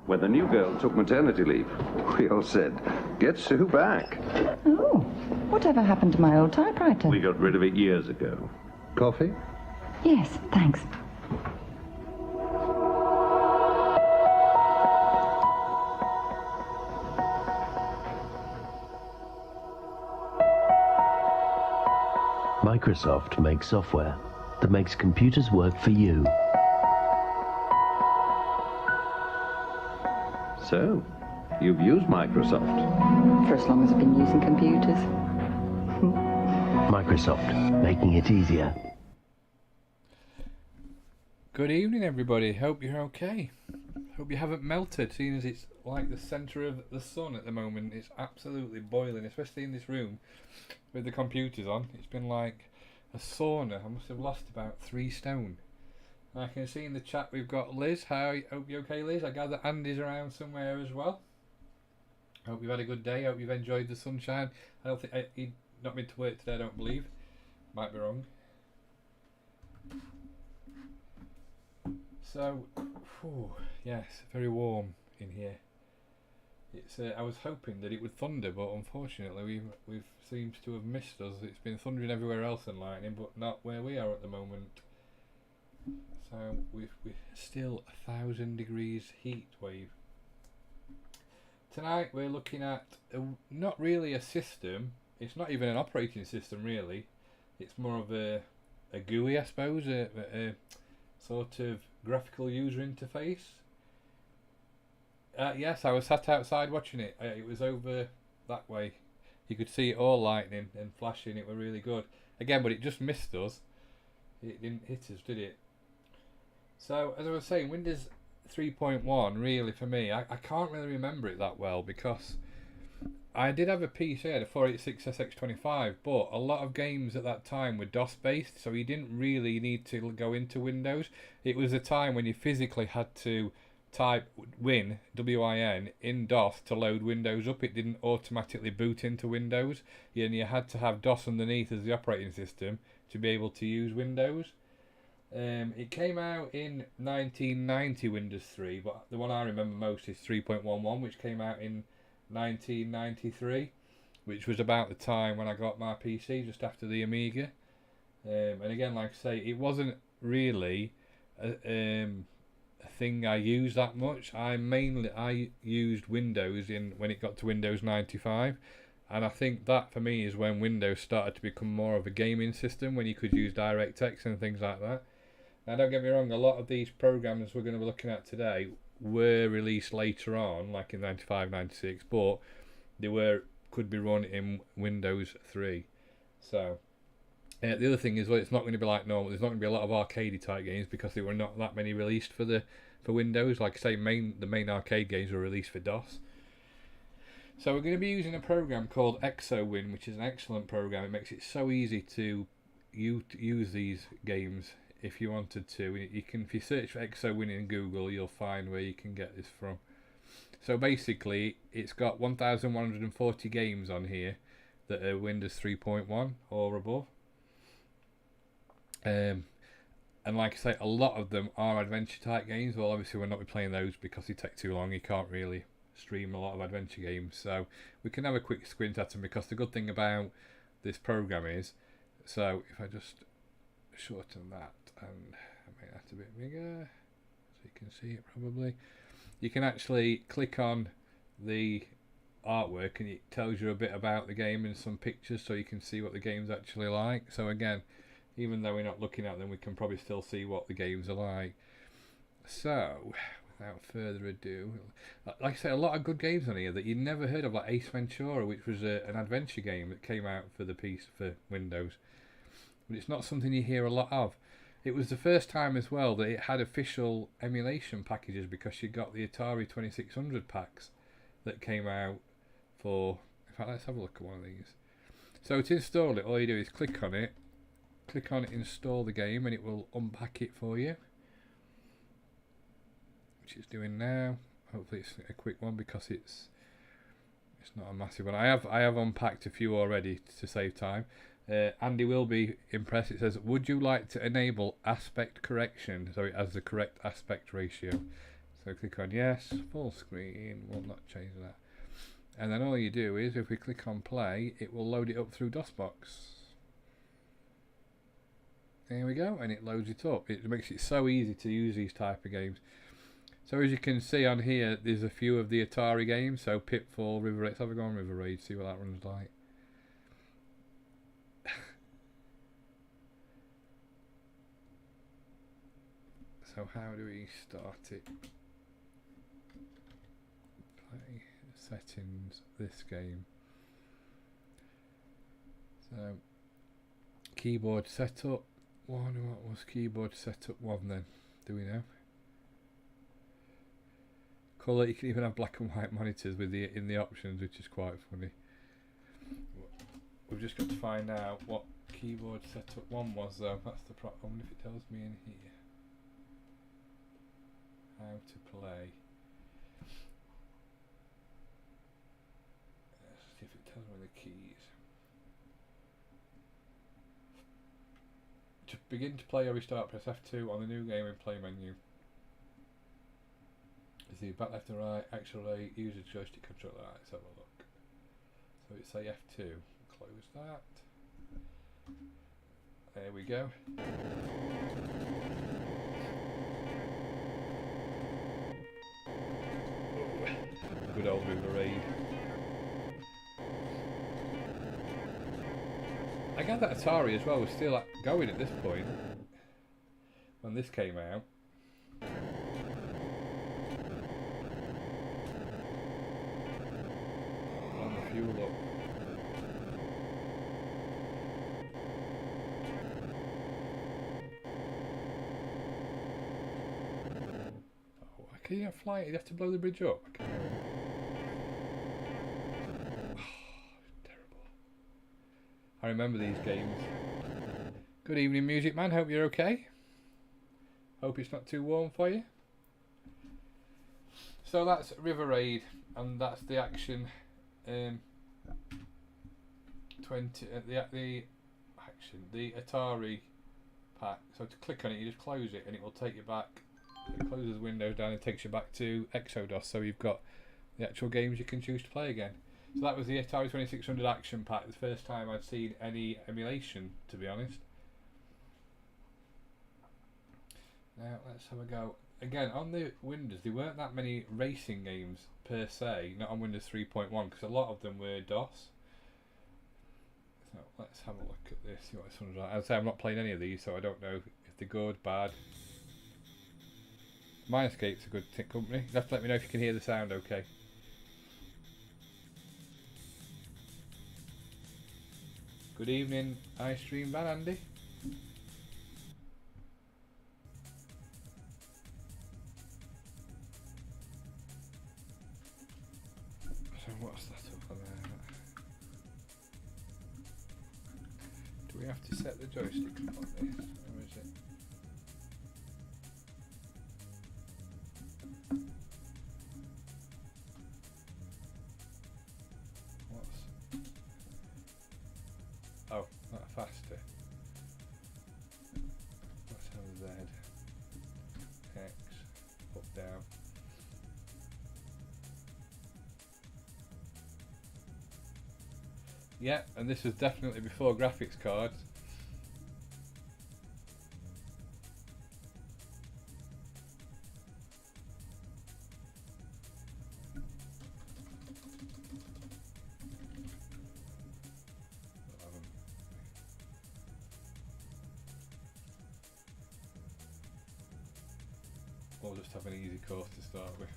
When the new girl took maternity leave, we all said, get Sue back. Oh, whatever happened to my old typewriter? We got rid of it years ago. Coffee? Yes, thanks. Microsoft makes software that makes computers work for you. So, you've used Microsoft? For as long as I've been using computers. Microsoft, making it easier. Good evening, everybody. Hope you're okay. Hope you haven't melted, seeing as it's like the centre of the sun at the moment. It's absolutely boiling, especially in this room with the computers on. It's been like a sauna. I must have lost about 3 stone. I can see in the chat we've got Liz. Hope you're okay, Liz. I gather Andy's around somewhere as well. Hope you've had a good day. Hope you've enjoyed the sunshine. I don't think he'd not been to work today, I don't believe. Might be wrong. So, yes, very warm in here. It's. I was hoping that it would thunder, but unfortunately we've seems to have missed us. It's been thundering everywhere else and lightning, but not where we are at the moment. So we're still 1,000 degrees heat wave. Tonight we're looking at not really a system. It's not even an operating system really. It's more of a GUI, I suppose, a sort of graphical user interface. Yes, I was sat outside watching it. It was over that way. You could see it all lightning and flashing. It were really good. Again, but it just missed us. It didn't hit us, did it? So, as I was saying, Windows 3.1, really, for me, I can't really remember it that well because I did have a PC, I had a 486 SX25, but a lot of games at that time were DOS-based, so you didn't really need to go into Windows. It was a time when you physically had to type Win, W-I-N, in DOS to load Windows up. It didn't automatically boot into Windows, and you had to have DOS underneath as the operating system to be able to use Windows. It came out in 1990, Windows 3, but the one I remember most is 3.11, which came out in 1993, which was about the time when I got my PC, just after the Amiga. And again, like I say, it wasn't really a thing I used that much. I used Windows when it got to Windows 95, and I think that for me is when Windows started to become more of a gaming system, when you could use DirectX and things like that. Now, don't get me wrong, a lot of these programs we're going to be looking at today were released later on, like in 95, 96, but they could be run in Windows 3. So, the other thing is, well, it's not going to be like normal. There's not going to be a lot of arcade type games because there were not that many released for Windows. Like I say, the main arcade games were released for DOS. So we're going to be using a program called ExoWin, which is an excellent program. It makes it so easy to use these games. If you wanted to, if you search for ExoWin in Google, you'll find where you can get this from. So basically, it's got 1,140 games on here that are Windows 3.1 or above. And like I say, a lot of them are adventure type games. Well, obviously we'll not be playing those because they take too long. You can't really stream a lot of adventure games. So we can have a quick squint at them, because the good thing about this program is, so if I just shorten that and make that a bit bigger so you can see it probably, you can actually click on the artwork and it tells you a bit about the game and some pictures, so you can see what the game's actually like. So again, even though we're not looking at them, we can probably still see what the games are like. So without further ado, like I say, a lot of good games on here that you'd never heard of, like Ace Ventura, which was an adventure game that came out for the piece for Windows, but it's not something you hear a lot of. It was the first time as well that it had official emulation packages, because you got the Atari 2600 packs that came out for, in fact, let's have a look at one of these. So to install it, all you do is click on it, install the game, and it will unpack it for you, which it's doing now. Hopefully it's a quick one, because it's not a massive one. I have unpacked a few already to save time. Andy will be impressed. It says, would you like to enable aspect correction so it has the correct aspect ratio? So click on yes, full screen, will not change that. And then all you do is, if we click on play, it will load it up through DOSBox. There we go, and it loads it up. It makes it so easy to use these type of games. So as you can see on here, there's a few of the Atari games. So Pitfall, River Raid. Let's have a go on River Raid, see what that runs like. So how do we start it? Play settings, this game. So keyboard setup one. What was keyboard setup one then? Do we know? Colour, you can even have black and white monitors with the in the options, which is quite funny. We've just got to find out what keyboard setup one was though. That's the problem. I wonder if it tells me in here. How to play. Let's see if it tells me the keys. To begin to play or restart, press F2 on the new game and play menu. See back, left and right, X-ray, user joystick controller. Right, let's have a look. So it's say F2. Close that. There we go. Good old River Raid. I gather that Atari as well was still going at this point when this came out. On the fuel up. Oh, can you not fly it? You have to blow the bridge up. I remember these games. Good evening, Music Man. Hope you're okay. Hope it's not too warm for you. So that's River Raid, and that's the action. 20 the Atari pack. So to click on it, you just close it, and it will take you back. It closes Windows down and takes you back to Exodus. So you've got the actual games you can choose to play again. So that was the Atari 2600 Action Pack, the first time I'd seen any emulation, to be honest. Now let's have a go. Again, on the Windows, there weren't that many racing games per se, not on Windows 3.1, because a lot of them were DOS. So let's have a look at this, see what this one's like. I'd say I'm not playing any of these, so I don't know if they're good, bad. Minescape's a good company. You have to let me know if you can hear the sound okay. Good evening, iStream man Andy. So what's that up there? Do we have to set the joystick up on this, or is it? Oh, not faster. Let's have Z, X, up, down. Yeah, and this was definitely before graphics cards. We'll just have an easy course to start with.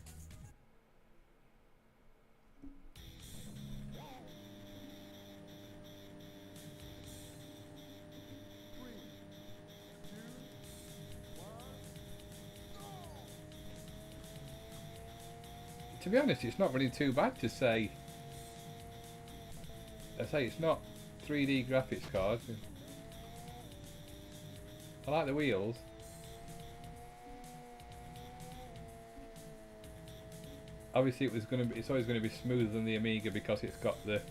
To be honest, it's not really too bad to say. I say it's not 3D graphics cards. I like the wheels. Obviously, it's always going to be smoother than the Amiga because it's got the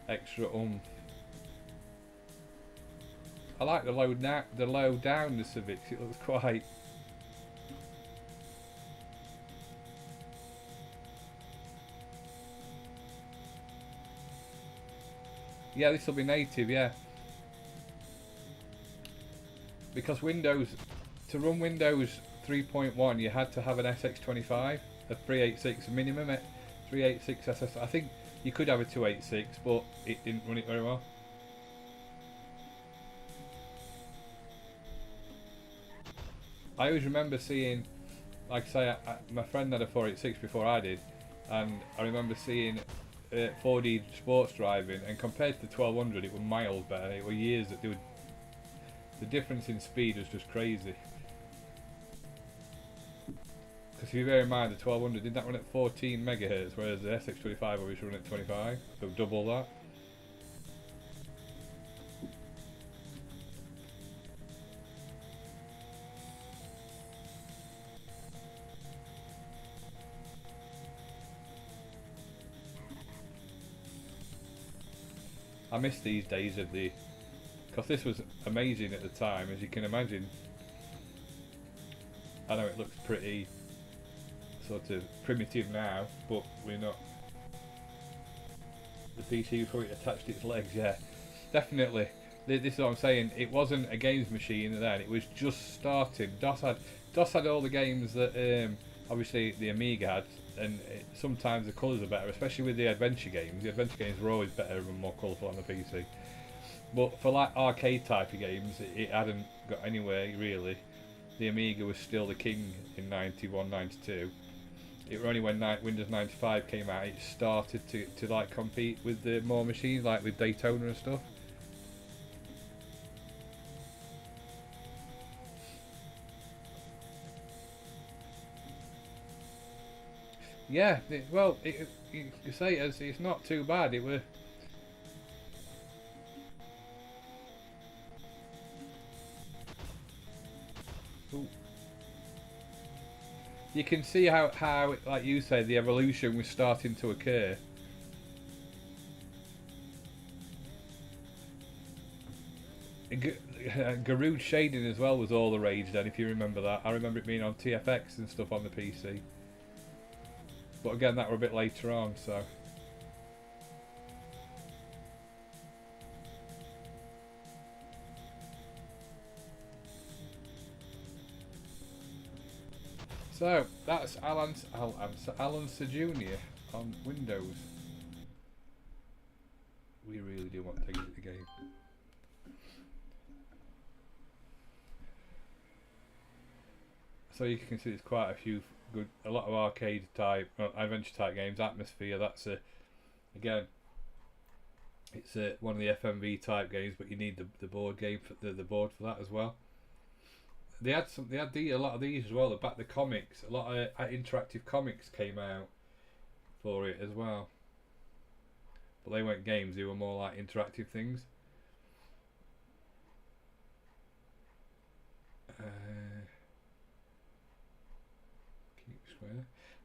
extra oomph. I like the low downness of it. 'Cause it looks quite. Yeah, this will be native, yeah. Because Windows, to run Windows 3.1, you had to have an SX25, a 386 minimum, 386 SS. I think you could have a 286, but it didn't run it very well. I always remember seeing, like I say, my friend had a 486 before I did, and I remember seeing 4D sports driving, and compared to the 1200, it was miles better. It were years that they would. The difference in speed was just crazy. Because if you bear in mind, the 1200 did that run at 14 megahertz, whereas the SX25 obviously run at 25, so double that. I miss these days of the, because this was amazing at the time, as you can imagine. I know it looks pretty sort of primitive now, but we're not. The PC before it attached its legs, yeah, definitely. This is what I'm saying. It wasn't a games machine then; it was just starting. DOS had all the games that obviously the Amiga had, and sometimes the colours are better, especially with the adventure games. The adventure games were always better and more colourful on the PC. But for like arcade type of games, it hadn't got anywhere really. The Amiga was still the king in 91, 92. It was only when Windows 95 came out it started to like compete with the more machines, like with Daytona and stuff. Yeah, well, you say it's not too bad. It were. Ooh. You can see how, like you said, the evolution was starting to occur. Garud shading as well was all the rage then, if you remember that. I remember it being on TFX and stuff on the PC. But again, that were a bit later on, so. So, that's Alan Jr. on Windows. We really do want to exit the game. So you can see there's quite a few a lot of arcade type, adventure type games. Atmosphere, that's again, it's one of the FMV type games, but you need the board game for the board for that as well. They had a lot of these as well. The comics, a lot of interactive comics came out for it as well. But they weren't games; they were more like interactive things.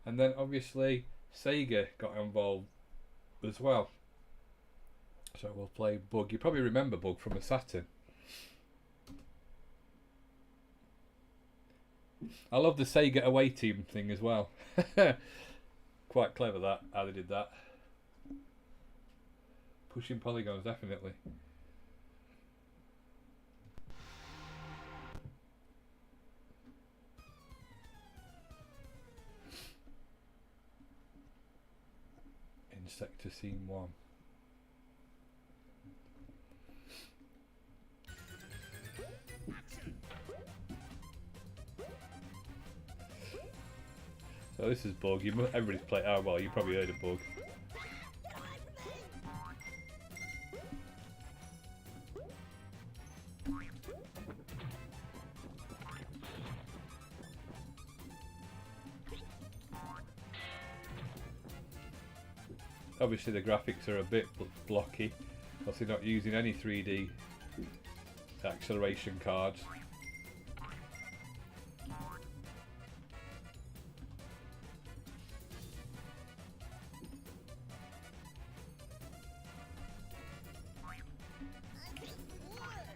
And then obviously Sega got involved as well. So we'll play Bug. You probably remember Bug from a Saturn. I love the Sega away team thing as well. Quite clever that, how they did that. Pushing polygons, definitely. In Sector Scene 1. So this is Bug. Everybody's played. Oh well, you probably heard of Bug. Obviously the graphics are a bit blocky because they're not using any 3D acceleration cards.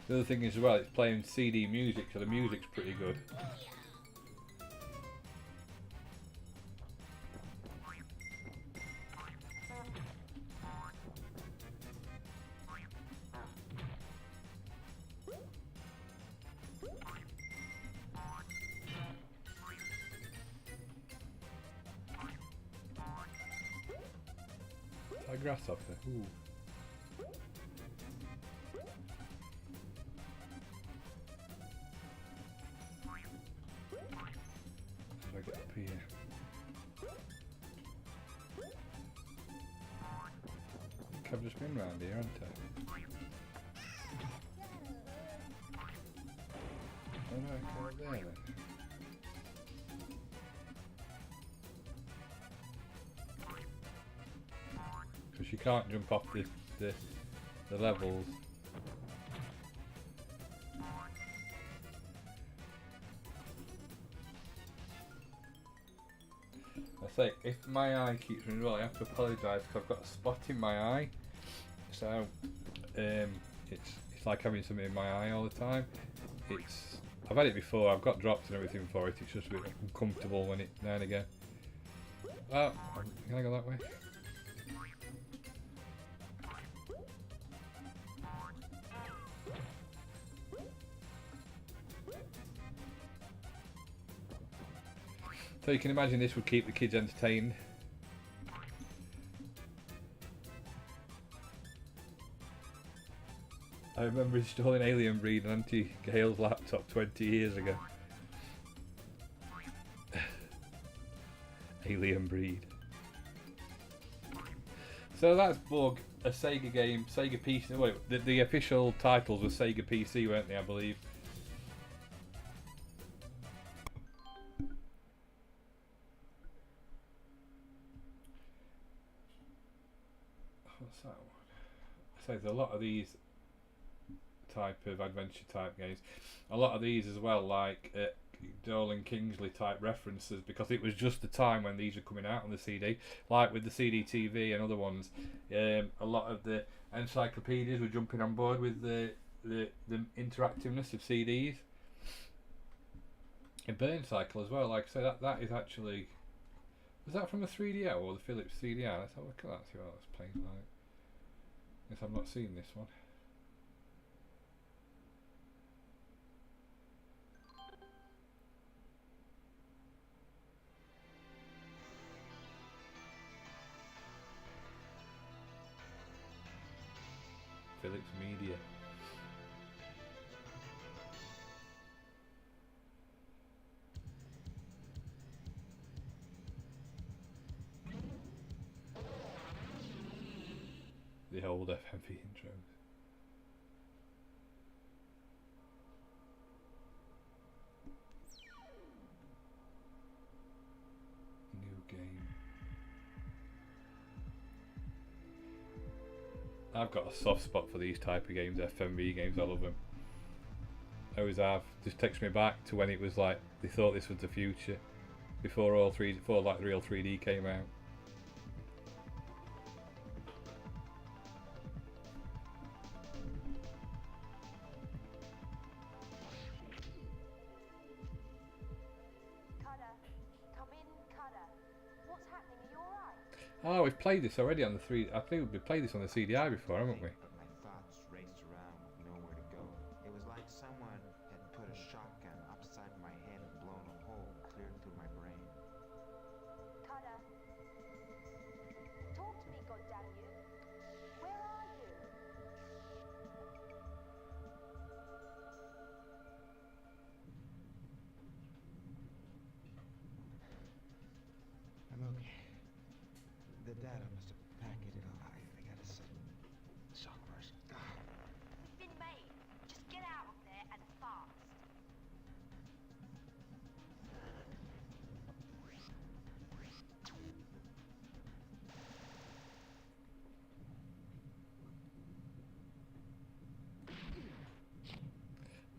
The other thing is as well, it's playing CD music, so the music's pretty good. grasshopper. Ooh. How do I get up here? I think I've just been round here, haven't I? Oh no, I come up there then. Because you can't jump off the levels. I say, if my eye keeps running well, I have to apologise because I've got a spot in my eye. So, it's like having something in my eye all the time. I've had it before, I've got drops and everything for it, it's just a bit uncomfortable when it, now and again. Oh, can I go that way? So you can imagine this would keep the kids entertained. I remember installing Alien Breed on Auntie Gail's laptop 20 years ago. Alien Breed. So that's Bug, a Sega game, Sega PC. Wait, the official titles were Sega PC, weren't they, I believe? What's that one? So there's a lot of these type of adventure type games. A lot of these as well, like Dolan Kingsley type references, because it was just the time when these were coming out on the CD, like with the CD TV and other ones. A lot of the encyclopedias were jumping on board with the interactiveness of CDs. A Burn Cycle as well, like I say, that is actually, was that from the 3DO or the Philips 3DO? Let's have a look at that, see what that's playing like. Guess I've not seen this one. Philips Media. The old FMV intros. New game. I've got a soft spot for these type of games, FMV games, I love them. I always have. Just takes me back to when it was like, they thought this was the future. Before like the real 3D came out. Oh, we've played this already on the 3. I think we've played this on the CDI before, haven't we? But my thoughts raced around with nowhere to go. It was like someone had put a shotgun upside my head and blown a hole clear through my brain. Cutter. Talk to me, goddamn you. Where are you? I'm okay. The data must have packaged it all. I got a sudden shock rush. It's been made. Just get out of there and fast.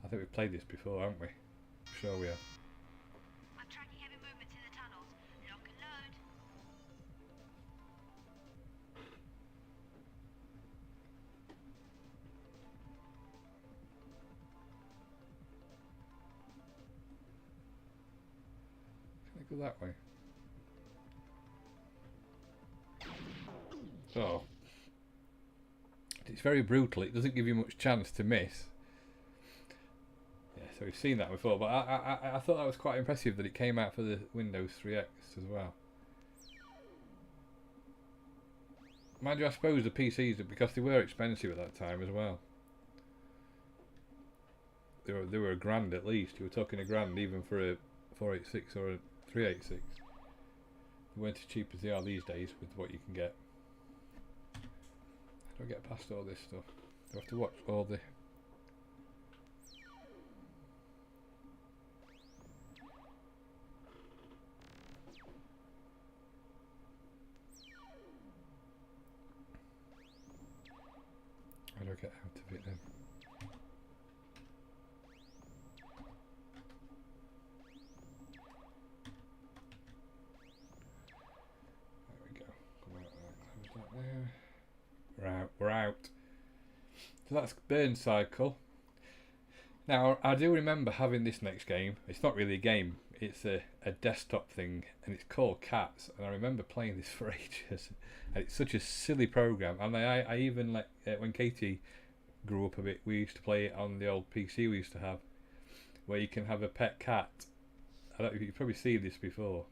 I think we've played this before, haven't we? I'm sure we have. I'm tracking heavy movements in the tunnels. Lock and load. Can I go that way? So, it's very brutal. It doesn't give you much chance to miss. Yeah, so we've seen that before, but I thought that was quite impressive that it came out for the Windows 3X as well. Mind you, I suppose the PCs, because they were expensive at that time as well. They were a grand at least. You were talking a grand even for a 486 or a 386. They weren't as cheap as they are these days with what you can get. How do I get past all this stuff? Do I have to watch all the... How do I get out of it then? There we go. Come out there, close that there. We're out. So that's burn cycle. Now I do remember having this next game. It's not really a game. It's a desktop thing, and it's called Cats. And I remember playing this for ages. And it's such a silly program. And I even like when Katie grew up a bit, we used to play it on the old PC we used to have, where you can have a pet cat. I don't know if you've probably seen this before.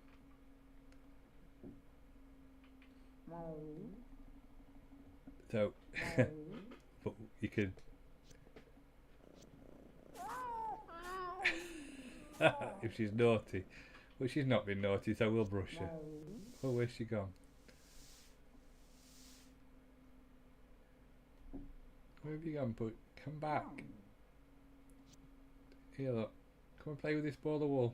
So, but you could. If she's naughty, well, she's not been naughty, so we'll brush her. Oh, where's she gone? Where have you gone? But come back. Here, look. Come and play with this ball of wool.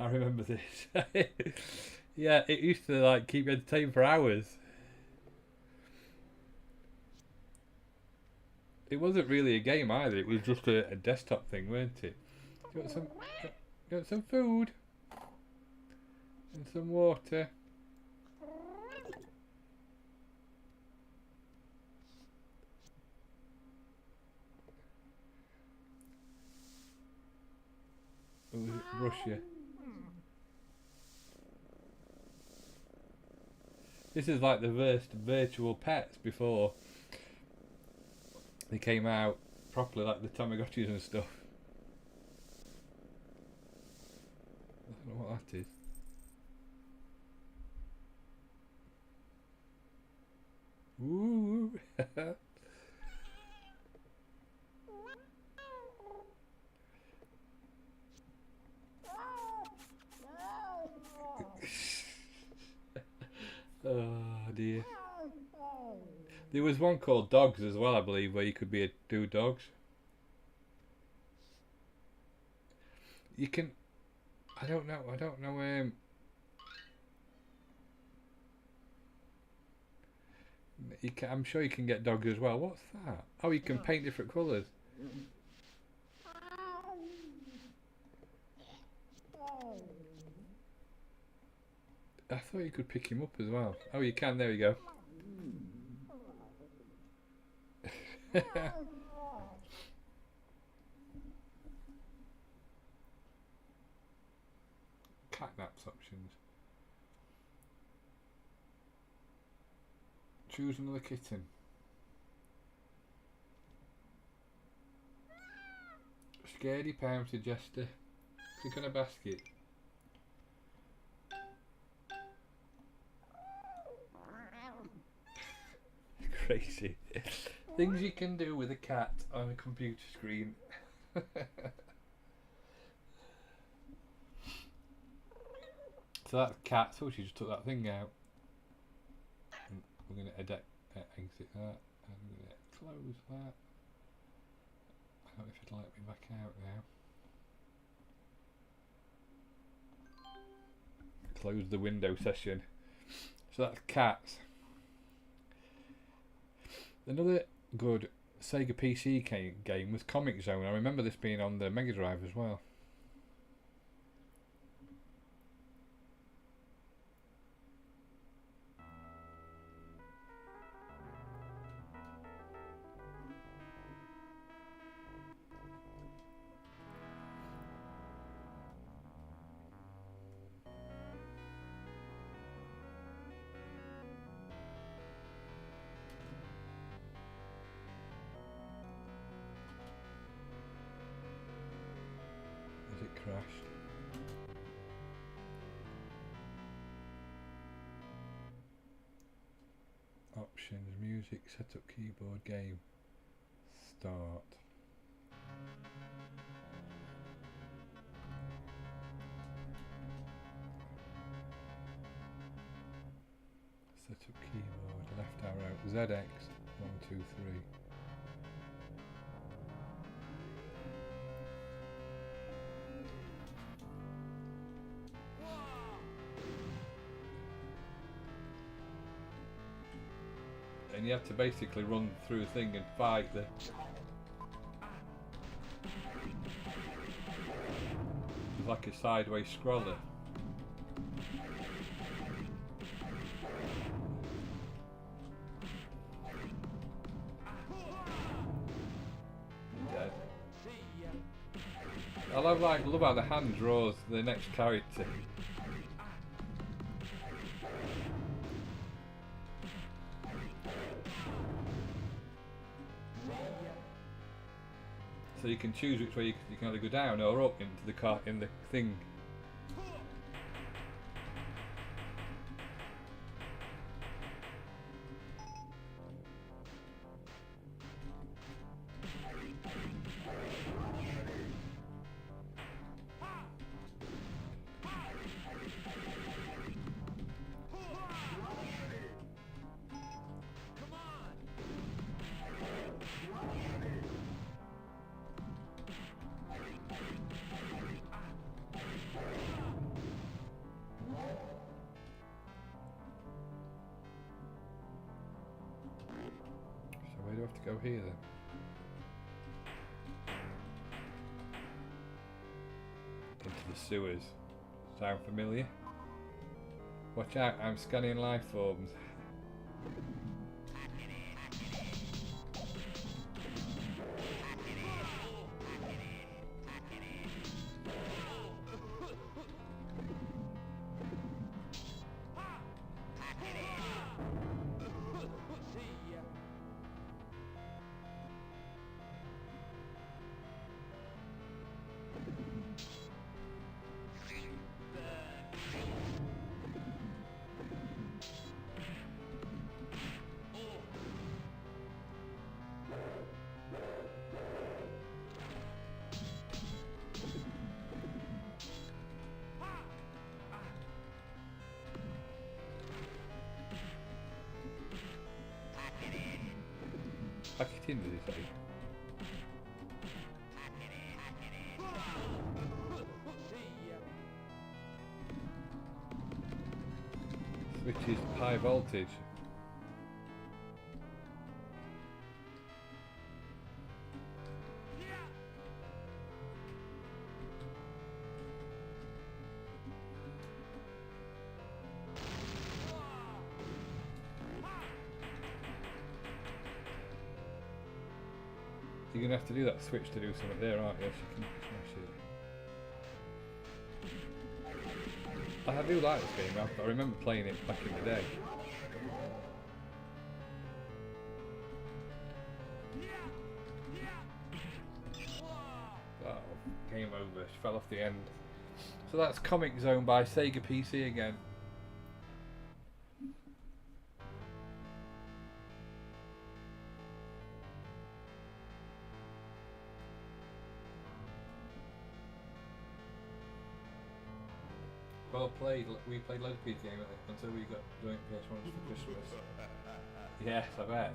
I remember this. Yeah, it used to like keep you entertained for hours. It wasn't really a game either. It was just a desktop thing, weren't it? You got some food and some water. Brush you. This is like the first virtual pets before they came out properly, like the Tamagotchis and stuff. I don't know what that is. Ooh. Oh dear. There was one called Dogs as well, I believe, where you could do dogs. You can. I don't know. You can, I'm sure you can get dogs as well. What's that? Oh, you can paint different colours. I thought you could pick him up as well. Oh, you can. There we go. Catnaps options. Choose another kitten. Scaredy pouncey jester. Click on a basket. Crazy. Things you can do with a cat on a computer screen. So that's cat. So she just took that thing out. And we're going to exit that. And we're going to close that. I don't know if it'll let me back out now. Close the window session. So that's cats. Another good Sega PC game was Comic Zone. I remember this being on the Mega Drive as well. Options, music, setup, keyboard, game, start. Setup keyboard, left arrow, ZX, 1, 2, 3. And you have to basically run through the thing and fight the... It's like a sideways scroller. Dead. I love how the hand draws the next character. So you can choose which way you can either go down or up into the car in the thing. Where do I have to go here then? Into the sewers. Sound familiar? Watch out, I'm scanning life forms. Pack it in, did he say? Which is high voltage. You're gonna have to do that switch to do something there, aren't you? If you can smash it. I do like this game. I remember playing it back in the day. Oh, game over. She fell off the end. So that's Comic Zone by Sega PC again. Well played. We played loads of PC games until we got joint PS1s for Christmas. Yes, I bet.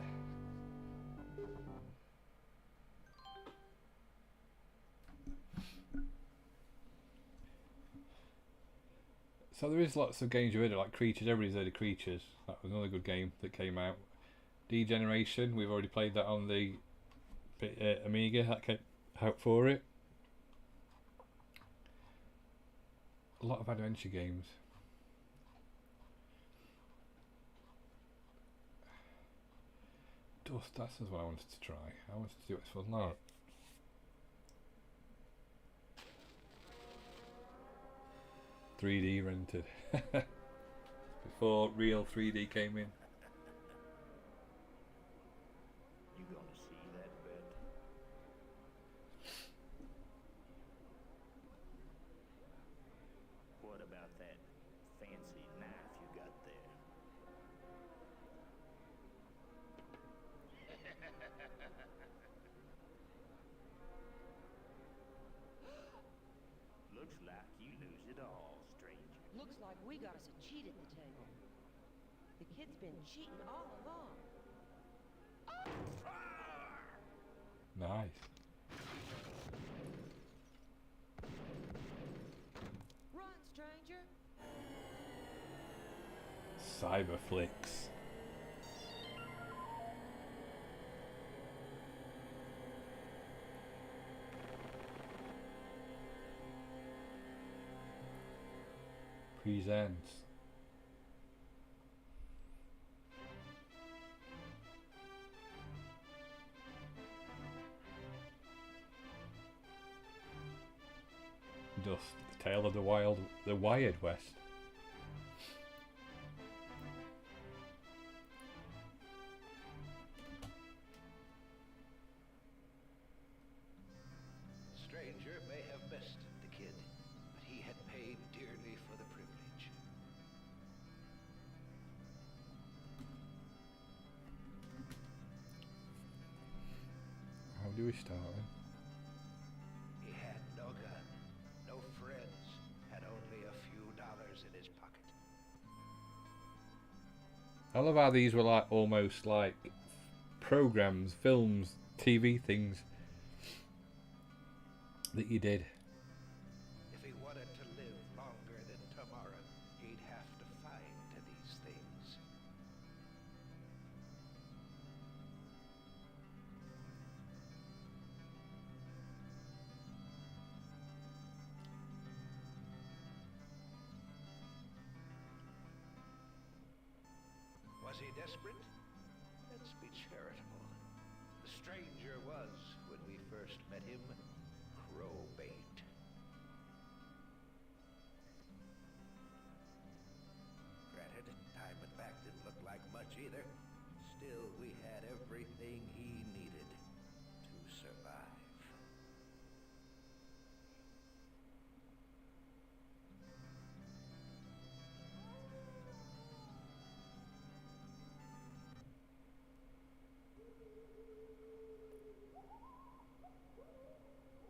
So there is lots of games you heard of, like Creatures. Everybody's heard of Creatures. That was another good game that came out. Degeneration. We've already played that on the Amiga. That came out for it. A lot of adventure games. Dust, that's what I wanted to try. I wanted to do it for Lara. .3D rented. Before real 3D came in. You gonna see that bed? What about that fancy knife you got there? Looks like you lose it all, stranger. Looks like we got us a cheat at the table. The kid's been cheating all along. Nice. Run, stranger. Cyberflix. Presents. Dust, the tale of the Wired West. Stranger may have missed the kid, but he had paid dearly for the privilege. How do we start then? He had no gun, no friends, had only a few dollars in his pocket. I love how these were like almost like programs, films, TV things that you did. If he wanted to live longer than tomorrow, he'd have to find these things. Was he desperate? Let's be charitable. The stranger was, when we first met him, crowbait. Granted, Diamondback didn't look like much either. Still, we had everything he needed to survive.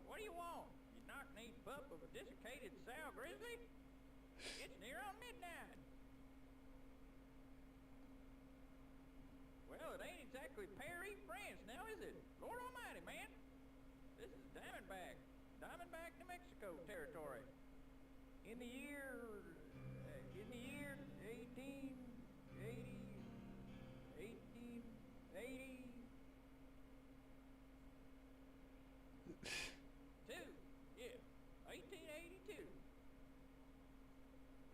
What do you want? You knock-kneed pup of a desiccated sow grizzly? It's near on midnight. Well, it ain't exactly Paris, France now, is it? Lord Almighty, man. This is Diamondback. Diamondback, New Mexico territory. In the year 1880. Yeah, 1882.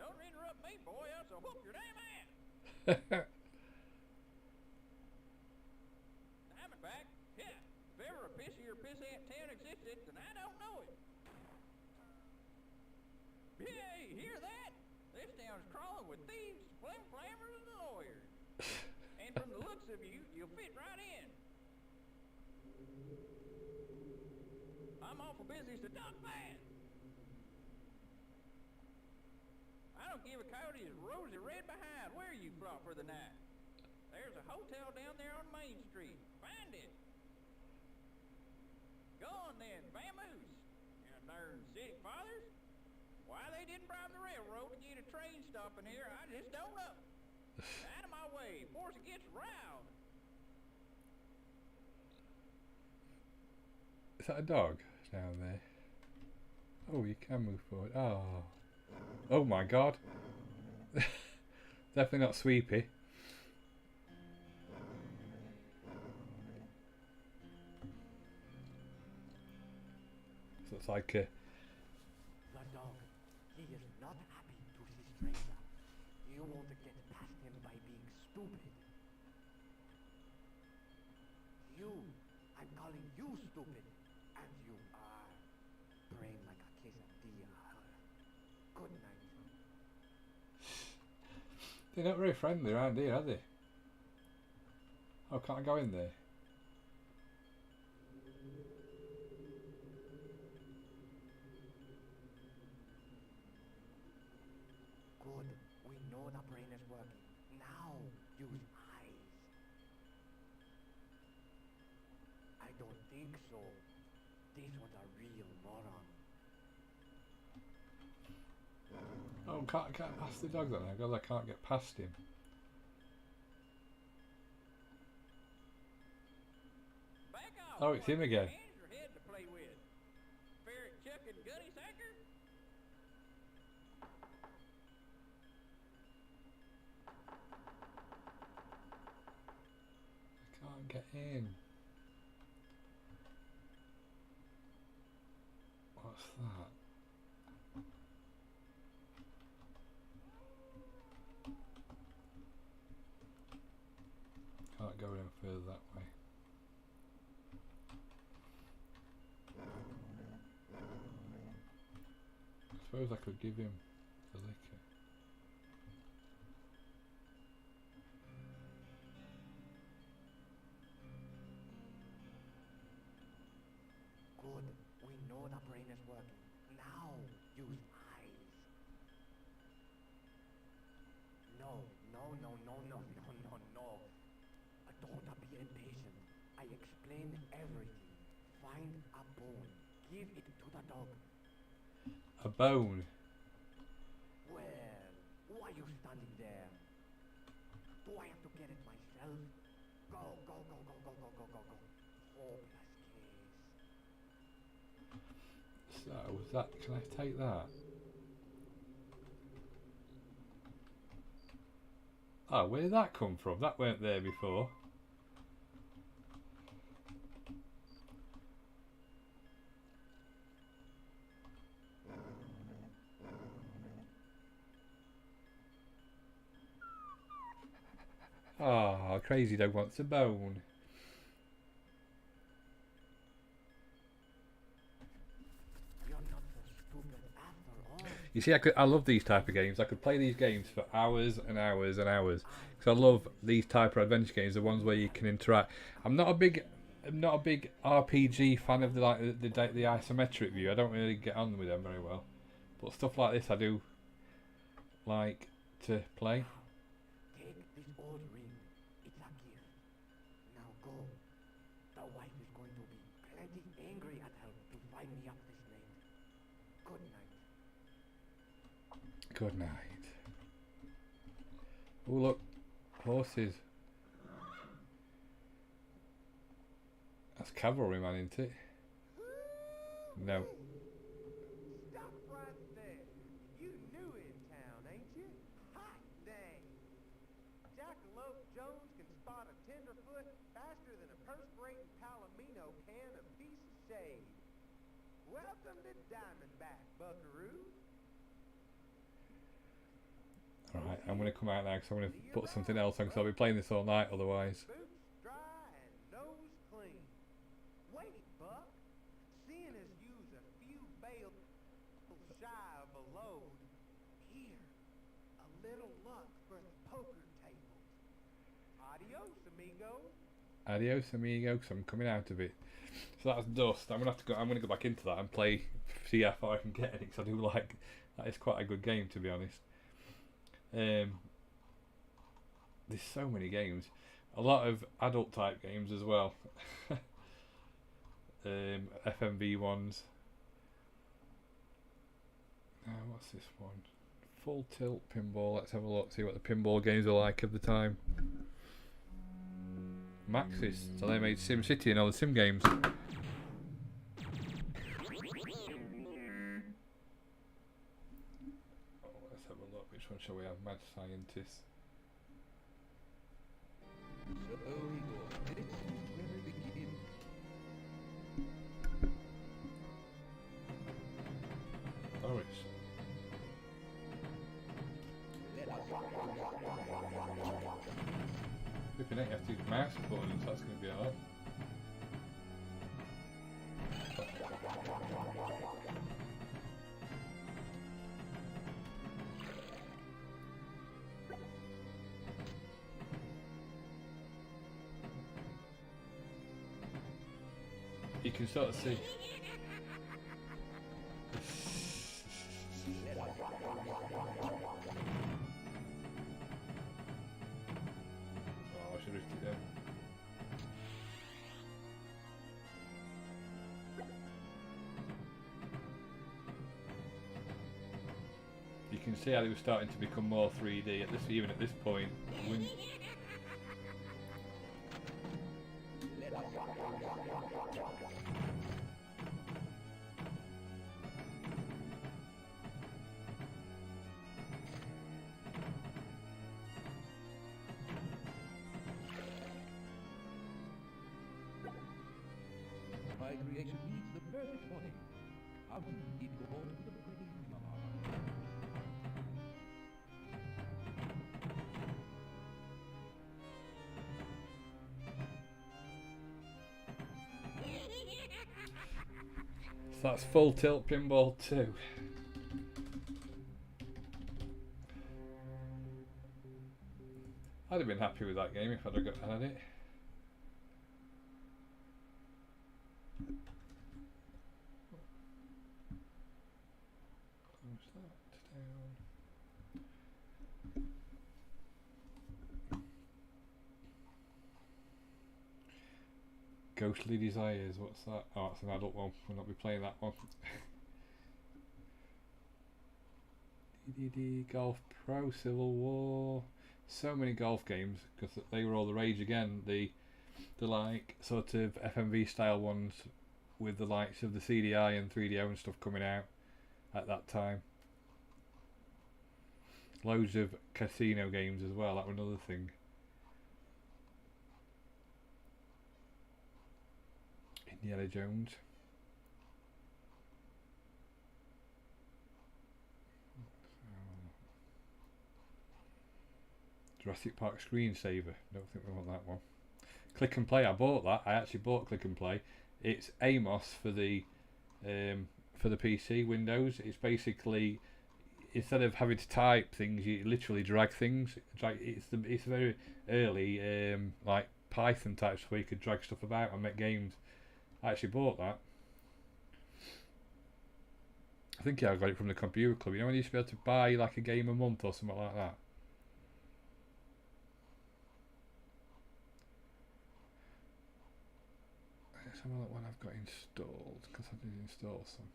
Don't interrupt me, boy, else I'll whoop your damn ass. Diamondback? Yeah, if ever a pissy or pissant town existed, then I don't know it. Hey, hear that? This town's crawling with thieves, flammers, and lawyers. And from the looks of you, you'll fit right in. I'm awful busy, so duck fast. I don't give a coyote's rosy red behind. Where are you from for the night? There's a hotel down there on Main Street. Find it. Go on then, vamoose. You darn city fathers. Why they didn't bribe the railroad to get a train stopping here, I just don't know. Out of my way, before it gets riled. Is that a dog down there? Oh, you can move forward. Oh. Oh my god. Definitely not Sweepy. So it's like a... The dog, he is not happy to see stranger. You want to get past him by being stupid. You, I'm calling you stupid. And you are brain like a quesadilla. Good night. They're not very friendly around here, are they? Oh, can't I go in there? Good. We know the brain is working. Now, use eyes. I don't think so. This was a real moron. Oh, can't get past the dog then, because I can't get past him. Oh, it's him again. I can't get in. What's that? Can't go any further that way. I suppose I could give him the liquor. Good. We know the brain is working. Now, use eyes. No. Don't be impatient. I explained everything. Find a bone. Give it to the dog. A bone? Well, why are you standing there? Do I have to get it myself? Go. Hopeless case. So, was that, can I take that? Oh, where did that come from? That weren't there before. Ah, crazy dog wants a bone. You're not so stupid after all. You see, I love these type of games. I could play these games for hours and hours and hours. Because I love these type of adventure games, the ones where you can interact. I'm not a big RPG fan of the isometric view. I don't really get on with them very well. But stuff like this, I do like to play. Take this old ring. It's a gift. Now go. The wife is going to be plenty angry at her to find me up this late. Good night. Good night. Oh look, horses. That's cavalryman, isn't it? No. Stop right there. You new in town, ain't you? Hot dang. Jackalope Jones can spot a tenderfoot faster than a perspirating palomino can a piece of shade. Welcome to Diamondback, buckaroo. Alright, I'm going to come out now because I'm going to put something else on because I'll be playing this all night otherwise. Boots dry and nose clean. Wait, Buck. Seeing as you's a few bales shy of a load, here, a little luck for the poker tables. Adios, amigo. Adios, amigo, because I'm coming out of it. So that's dust. I'm going to go back into that and play, see how far I can get in it because I do like, that is quite a good game to be honest. There's so many games, a lot of adult type games as well. FMV ones. What's this one? Full Tilt Pinball. Let's have a look, see what the pinball games are like of the time. Maxis, so they made SimCity and all the sim games. Oh, let's have a look, which one shall we have? Mad Scientist. Boris. Flipping it, you have to use mouse buttons, so that's going to be alright. You can sort of see. Oh, I should risk it there. You can can see how they were starting to become more 3D at this, even at this point. My creation needs the perfect body. How do it go home to the pretty yard? So that's Full Tilt Pinball 2. I'd have been happy with that game if I'd have had it. Close that down. Ghostly Desires, what's that? Oh, it's an adult one. We'll not be playing that one. DDD, Golf Pro, Civil War. So many golf games because they were all the rage again. The like sort of FMV style ones with the likes of the CDI and 3DO and stuff coming out at that time. Loads of casino games as well. That was another thing. Indiana Jones. Jurassic Park Screensaver. Don't think we want that one. Click and Play. I bought that. I actually bought Click and Play. It's Amos for the PC Windows. It's basically, instead of having to type things, you literally drag things. It's very early like Python type stuff where you could drag stuff about and make games. I actually bought that. I think I got it from the Computer Club. You know when you used to be able to buy like a game a month or something like that. Let's have a look what I've got installed because I did install some.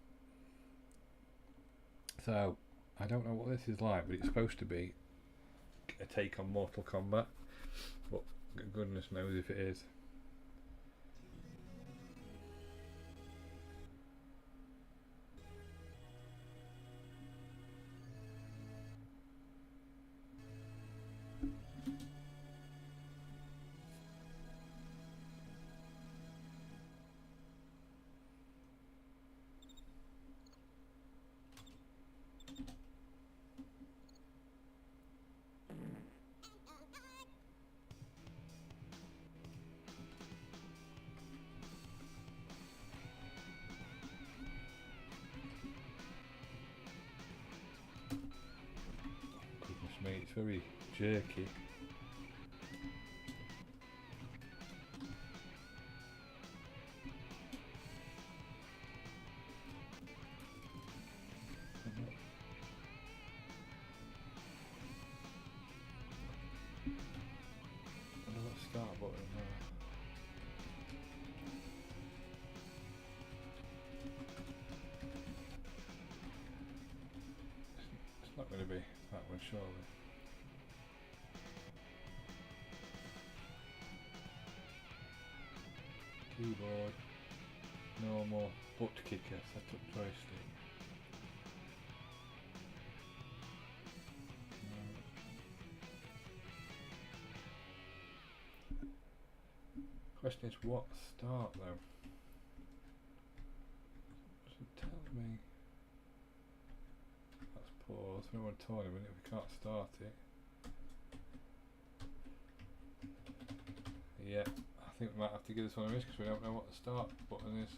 So I don't know what this is like, but it's supposed to be a take on Mortal Kombat. But goodness knows if it is. It's very jerky. Start button now. It's not going to be that one, surely. Keyboard, normal, butt kicker, set up joystick. Question is what start though? Doesn't tell me. Let's pause. We don't want a tournament if we can't start it. Yeah. I think we might have to give this one a miss because we don't know what the start button is.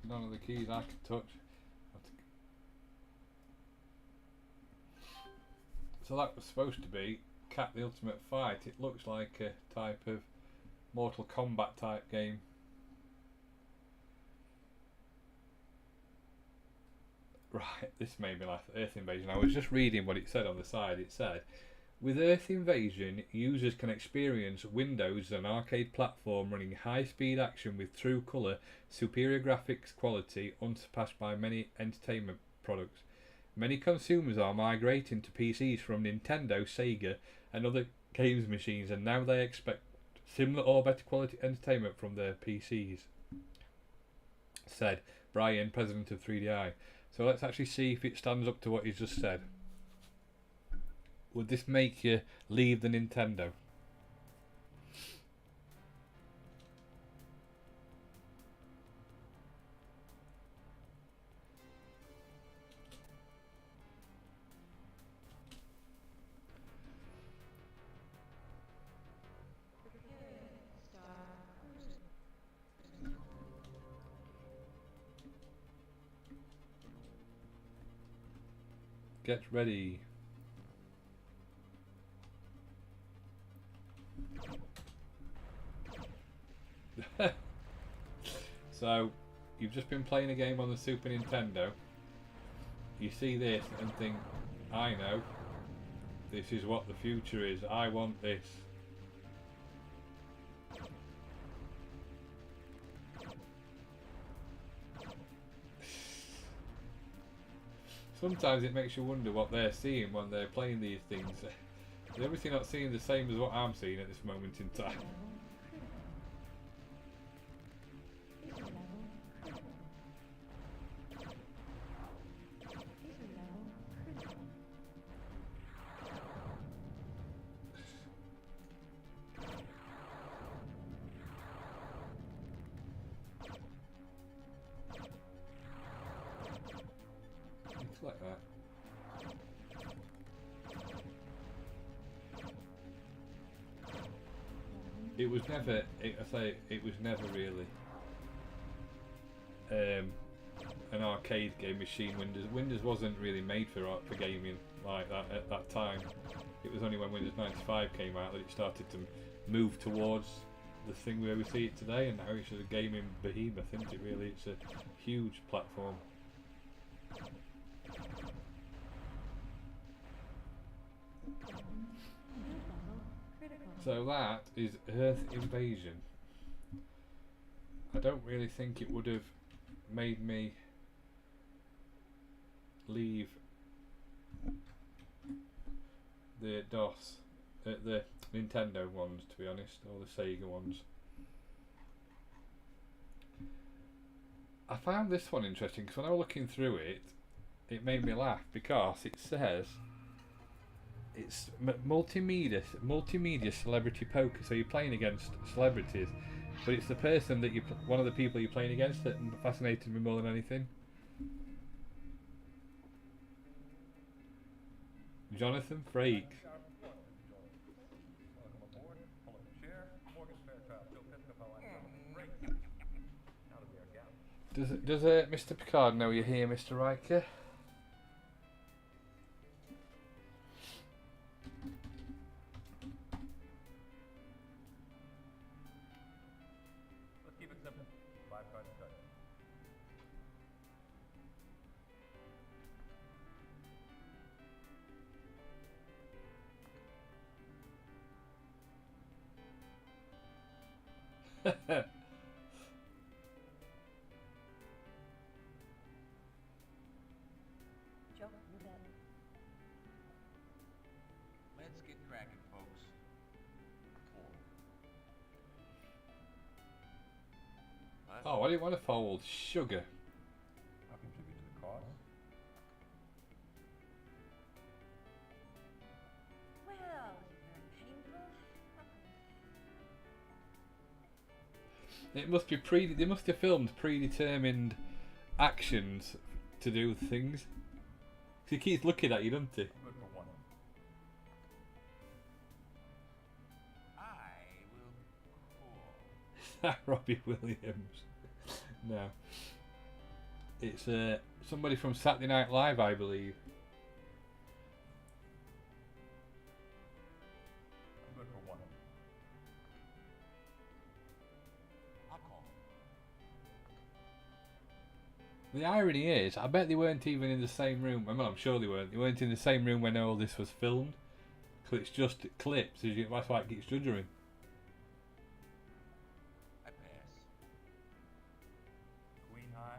None of the keys I can touch. So that was supposed to be Cat the Ultimate Fight. It looks like a type of Mortal Kombat type game. Right, this made me laugh. Earth Invasion. I was just reading what it said on the side. It said, with Earth Invasion, users can experience Windows as an arcade platform running high-speed action with true colour, superior graphics quality, unsurpassed by many entertainment products. Many consumers are migrating to PCs from Nintendo, Sega, and other games machines, and now they expect similar or better quality entertainment from their PCs, said Brian, president of 3DI. So let's actually see if it stands up to what he's just said. Would this make you leave the Nintendo? Get ready. So, you've just been playing a game on the Super Nintendo. You see this and think, I know. This is what the future is. I want this. Sometimes it makes you wonder what they're seeing when they're playing these things. They're obviously not seeing the same as what I'm seeing at this moment in time. It's like that. It was never, it was never really an arcade game machine. Windows wasn't really made for gaming like that at that time. It was only when Windows 95 came out that it started to move towards the thing where we see it today, and now it's just a gaming behemoth, isn't it really? It's a huge platform. So that is Earth Invasion. I don't really think it would have made me leave the DOS, the Nintendo ones, to be honest, or the Sega ones. I found this one interesting because when I was looking through it, it made me laugh because it says it's multimedia celebrity poker. So you're playing against celebrities, but it's the person that one of the people you're playing against that fascinated me more than anything. Jonathan Frakes. Does Mr. Picard know you're here, Mr. Riker? Let's keep it simple. 5 cards Joe, you're dead. Let's get cracking, folks. Oh, I didn't want to fold. Sugar. I'll contribute to the cause. Well, very painful. It must be they must have filmed predetermined actions to do things. 'Cause he keeps looking at you, doesn't he? Good for one. I will call. Is that Robbie Williams? No. It's somebody from Saturday Night Live, I believe. Good for one. I'll call. The irony is, I bet they weren't even in the same room. Well, I'm sure they weren't. They weren't in the same room when all this was filmed. So it's just clips. That's why it gets juddering. I pass. Queen high.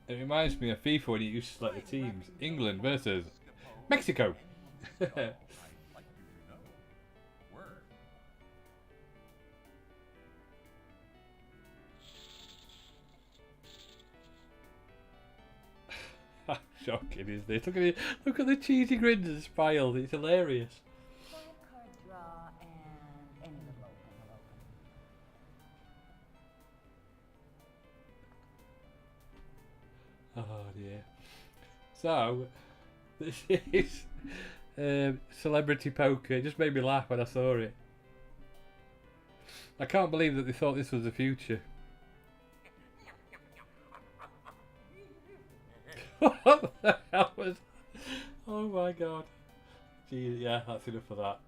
It reminds me of FIFA when you used to select the teams. England versus Mexico. I'd like you to know. Word. Shocking, isn't it? Look at the cheesy grins and smiles. It's hilarious. 5-card draw and any little open will open. Oh dear. So, this is Celebrity Poker. It just made me laugh when I saw it. I can't believe that they thought this was the future. What the hell was... Oh my god. Gee, yeah, that's enough of that.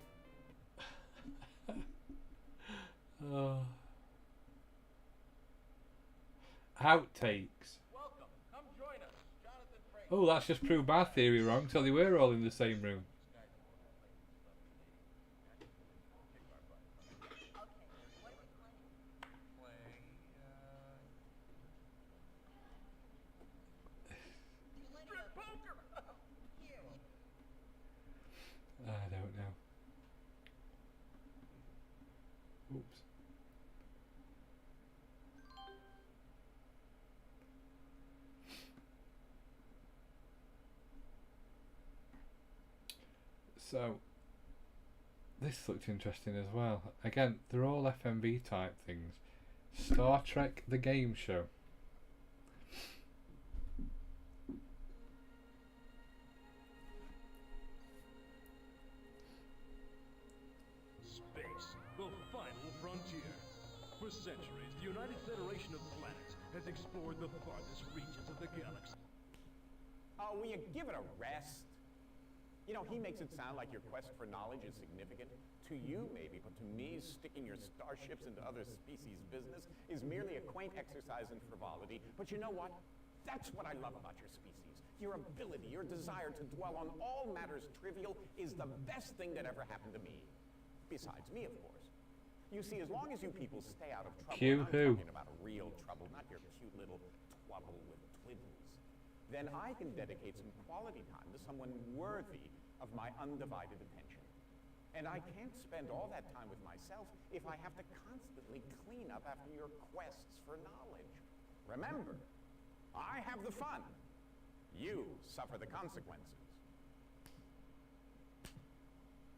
Oh. Outtakes. Oh, that's just proved my theory wrong, so they were all in the same room. I don't know. Oops. So, this looked interesting as well. Again, they're all FMV type things. Star Trek the Game Show. Space, the final frontier. For centuries, the United Federation of Planets has explored the farthest reaches of the galaxy. Oh, will you give it a rest? You know, he makes it sound like your quest for knowledge is significant. To you, maybe, but to me, sticking your starships into other species' business is merely a quaint exercise in frivolity. But you know what? That's what I love about your species. Your ability, your desire to dwell on all matters trivial is the best thing that ever happened to me. Besides me, of course. You see, as long as you people stay out of trouble, and I'm talking about real trouble, not your cute little twabble with twiddles, then I can dedicate some quality time to someone worthy of my undivided attention. And I can't spend all that time with myself if I have to constantly clean up after your quests for knowledge. Remember, I have the fun. You suffer the consequences.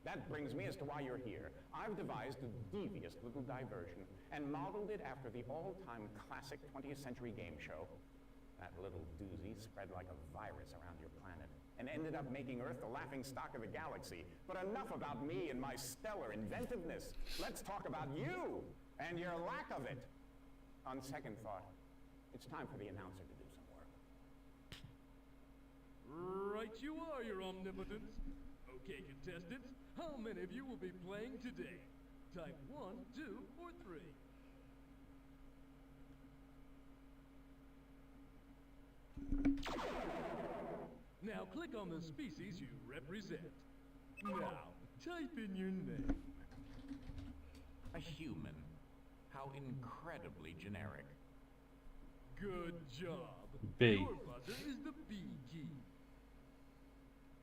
That brings me as to why you're here. I've devised a devious little diversion and modeled it after the all-time classic 20th century game show. That little doozy spread like a virus around your planet and ended up making Earth the laughingstock of the galaxy. But enough about me and my stellar inventiveness. Let's talk about you and your lack of it. On second thought, it's time for the announcer to do some work. Right you are, your omnipotence. Okay, contestants, how many of you will be playing today? Type 1, 2, or 3. Now click on the species you represent. Now, type in your name. A human. How incredibly generic. Good job. B. Your buzzer is the B key.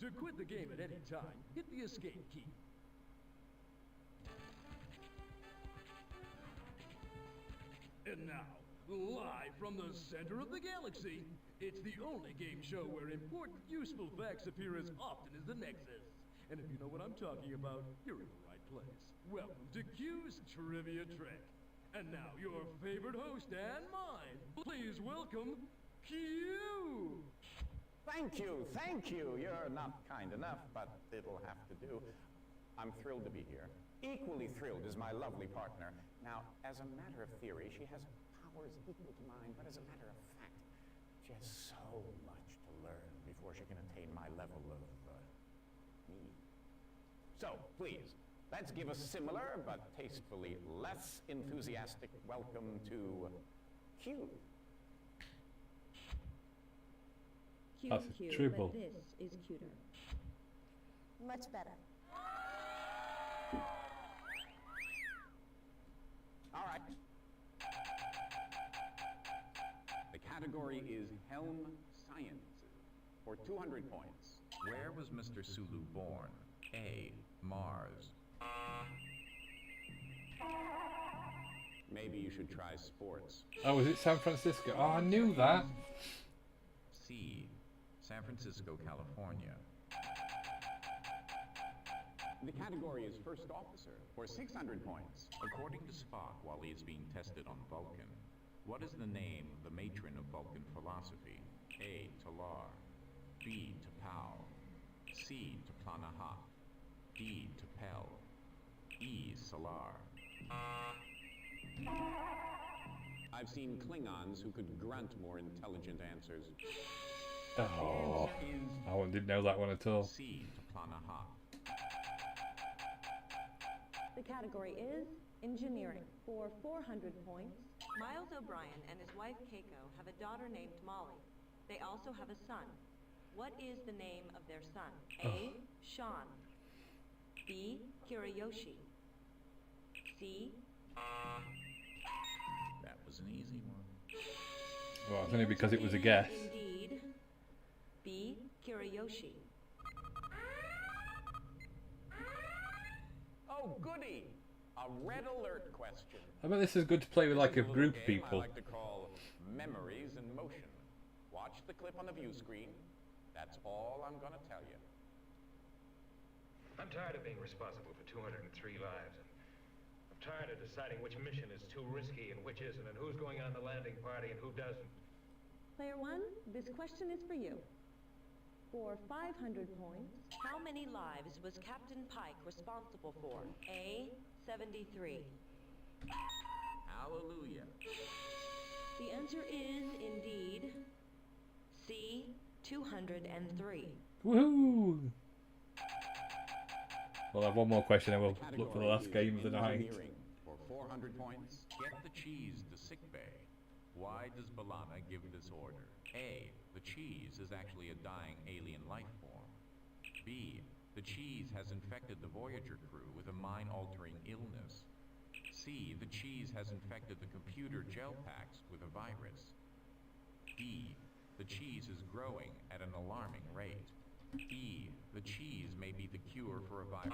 To quit the game at any time, hit the escape key. And now, live from the center of the galaxy, it's the only game show where important, useful facts appear as often as the Nexus. And if you know what I'm talking about, you're in the right place. Welcome to Q's Trivia Trek. And now, your favorite host and mine. Please welcome Q! Thank you, thank you. You're not kind enough, but it'll have to do. I'm thrilled to be here. Equally thrilled is my lovely partner. Now, as a matter of theory, she has powers equal to mine, but as a matter of fact, she has so much to learn before she can attain my level of, need. So, please, let's give a similar, but tastefully less enthusiastic welcome to Q. Cute, That's a cute, triple. but this is cuter. Much better. All right. The category is Helm Sciences for 200 points. Where was Mr. Sulu born? A. Mars. Maybe you should try sports. Oh, is it San Francisco? Oh, I knew that. C. San Francisco, California. The category is First Officer for 600 points. According to Spock, while he is being tested on Vulcan, what is the name of the matron of Vulcan philosophy? A. Talar. B. T'Pau. C. T'Planaha. D. T'Pel. E. Salar. I've seen Klingons who could grunt more intelligent answers. Oh, I didn't know that one at all. C. T'Planaha. The category is engineering for 400 points. Miles O'Brien and his wife Keiko have a daughter named Molly. They also have a son. What is the name of their son? A. Sean. B. Kirayoshi. C. That was an easy one. Well, it's only because it was a guess. Indeed. B. Kirayoshi. Oh, goody! A red alert question. I bet this is good to play with like a This is group of little game people. I like to call Memories in Motion. Watch the clip on the view screen. That's all I'm gonna tell you. I'm tired of being responsible for 203 lives. And I'm tired of deciding which mission is too risky and which isn't, and who's going on the landing party and who doesn't. Player 1, this question is for you. For 500 points, How many lives was Captain Pike responsible for? A. 73. Hallelujah. The answer is indeed C. 203. Woohoo! We'll have one more question and we'll look for the last game of the night. For 400 points. Get the cheese to sickbay. Why does B'Elanna give this order? A. The cheese is actually a dying alien life form. B. The cheese has infected the Voyager crew with a mind-altering illness. C. The cheese has infected the computer gel packs with a virus. D. The cheese is growing at an alarming rate. E. The cheese may be the cure for a virus.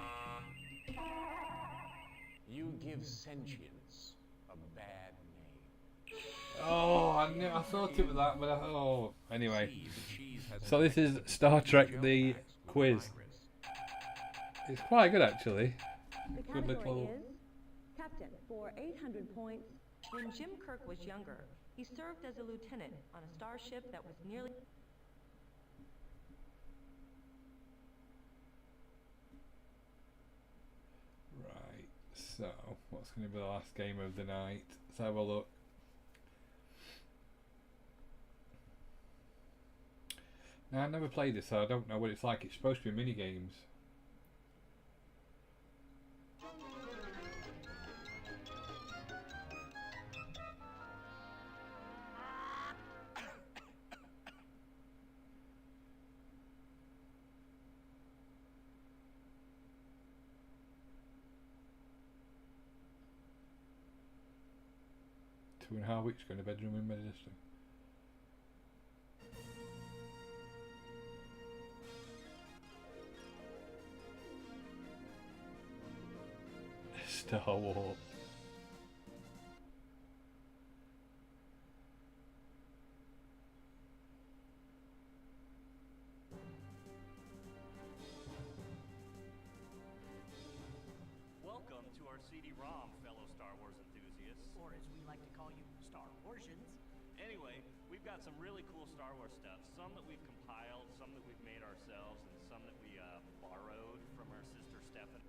You give sentience a bad name. Oh, I thought it was that, but anyway. So this is Star Trek the quiz. It's quite good actually. the Good category little. is Captain for 800 points. When Jim Kirk was younger, he served as a lieutenant on a starship that was nearly... Right. So what's going to be the last game of the night? Let's have a look. Now, I've never played this, so I don't know what it's like. It's supposed to be mini games. Two and a half weeks going to bedroom in Manchester. Star Wars. Welcome to our CD-ROM, fellow Star Wars enthusiasts. Or as we like to call you, Star Warsians. Anyway, we've got some really cool Star Wars stuff. Some that we've compiled, some that we've made ourselves, and some that we borrowed from our sister Stephanie.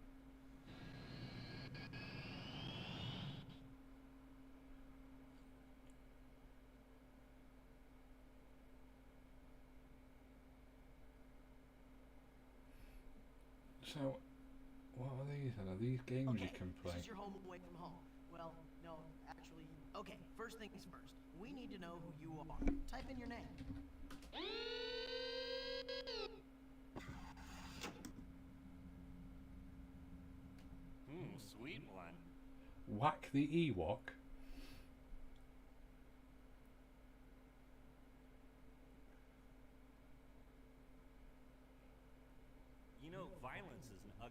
So, what are these? Are these games you can play? This is your home away from home. Well, no, actually, okay, first things first. We need to know who you are. Type in your name. Sweet one. Whack the Ewok.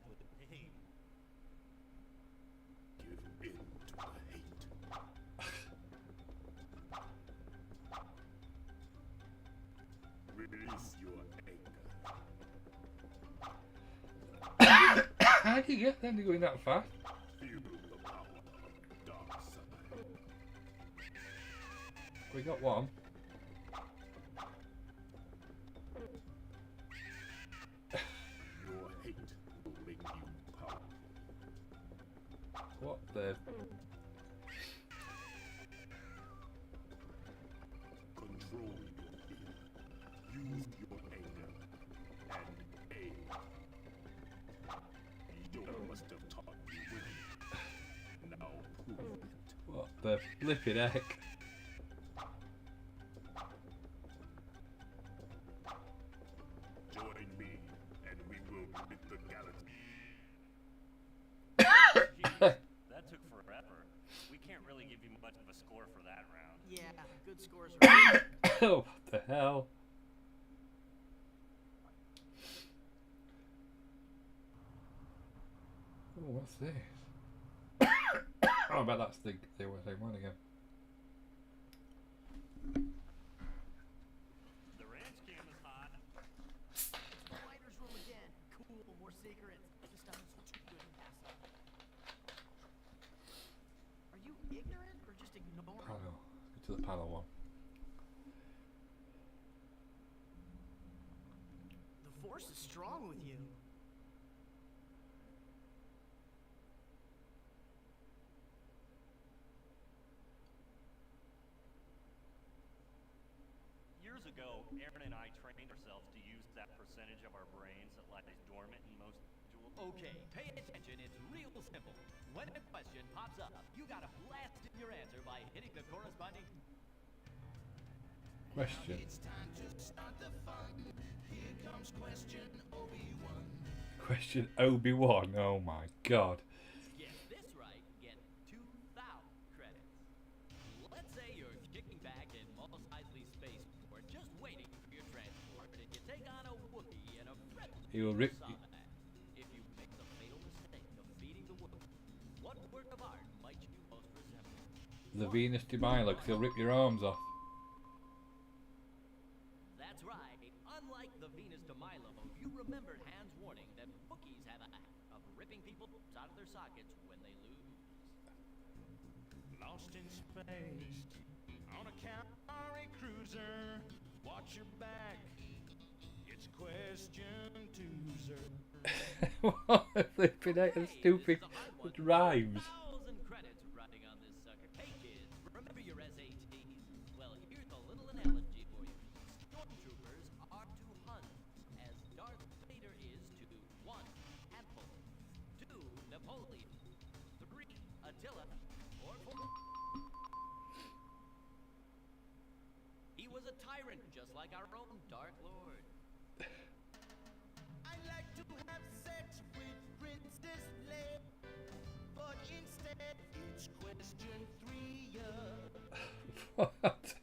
with pain. Give in to the hate. Release your anger. How do you get them to going that fast? Feel the power of dark side. We got one. Your hate will make you powerful. What the? Control your fear. Use your anger and aim. Yoda must have taught you well. Now prove it. What the flipping heck? Join me, and we will rid the galaxy. That took forever. We can't really give you much of a score for that round. Yeah, good scores are Oh, what the hell? Oh, what's this? Oh, I bet that's the same one again. The ranch cam is hot. It's the writer's room again. Cool, more secrets. This stuff is too good to pass up. Are you ignorant or just ignoring? Panel. Go to the panel one. The force is strong with you. Years ago, Aaron and I trained ourselves to use that percentage of our brains that lies dormant in most individuals. Okay, pay attention. It's real simple. When a question pops up, you gotta blast in your answer by hitting the corresponding Question. It's time to start the fun. Here comes question Obi-Wan. Question Obi-Wan. Oh my god. Get this right, get 2,000 credits. Let's say you're kicking back in Mos Eisley Spaceport, just waiting for your transport, and you take on a Wookiee and a friendly He will rip. If you make the fatal mistake of feeding the Wookiee, what work of art might you most resemble? The Venus de Milo, 'cause he'll rip your arms off. That's right. Unlike the Venus de Milo, you remembered Han's warning that Wookiees have a habit of ripping people out of their sockets when they lose. Lost in space on a Calvary cruiser. Watch your back. It's question Toozer. What a flipping heck, that's stupid. It rhymes. 1,000 credits riding on this sucker. Hey kids, remember your SATs? Well, here's a little analogy for you. Stormtroopers are to Huns, as Darth Vader is to 1. Handful, 2. Napoleon, 3. Attila, or 4. He was a tyrant, just like our own Dark Lord. I like to have sex with Princess Leia, but instead it's question 3. What?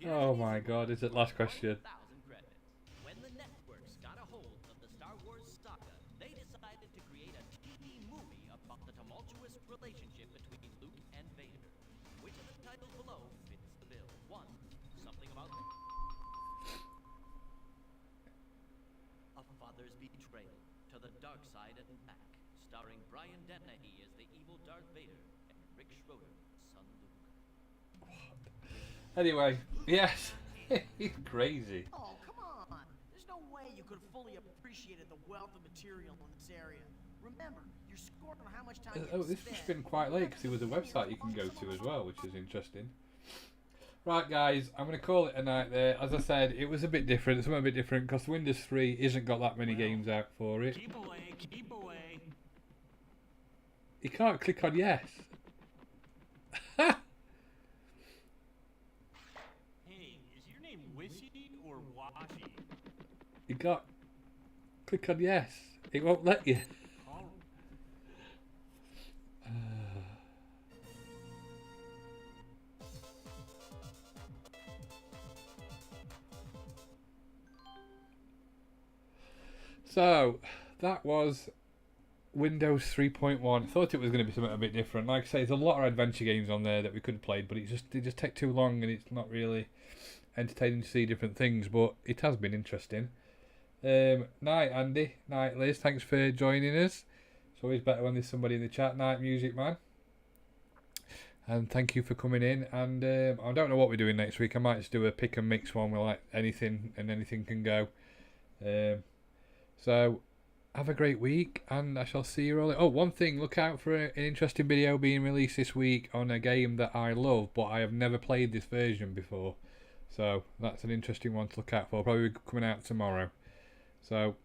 Oh my god, is it last question? 1,000 credits. When the networks got a hold of the Star Wars saga, they decided to create a TV movie about the tumultuous relationship between Luke and Vader. Which of the titles below fits the bill? 1. Something about a father's betrayal to the dark side and back, starring Brian Dennehy as the evil Darth Vader and Rick Schroeder, son Luke. Anyway, yes. He's crazy. Oh, come on. There's no way you could have fully appreciated the wealth of material in this area. Remember, you're scored on how much time Oh, you this spent. must have been quite late because there was a website you can go to as well, which is interesting. Right, guys, I'm going to call it a night there. As I said, it was a bit different. It's something a bit different because Windows 3 isn't got that many games out for it. Keep away, keep away. You can't click on yes. Hey, is your name Wishy or Washy? You can't click on yes. It won't let you. So, that was Windows 3.1. I thought it was going to be something a bit different. Like I say, there's a lot of adventure games on there that we could have played, but they just take too long, and it's not really entertaining to see different things. But it has been interesting. Night, Andy. Night, Liz. Thanks for joining us. It's always better when there's somebody in the chat. Night, Music Man. And thank you for coming in. And I don't know what we're doing next week. I might just do a pick and mix one where like anything and anything can go. So have a great week, and I shall see you all. Oh, one thing, look out for an interesting video being released this week on a game that I love, but I have never played this version before. So that's an interesting one to look out for. Probably coming out tomorrow. So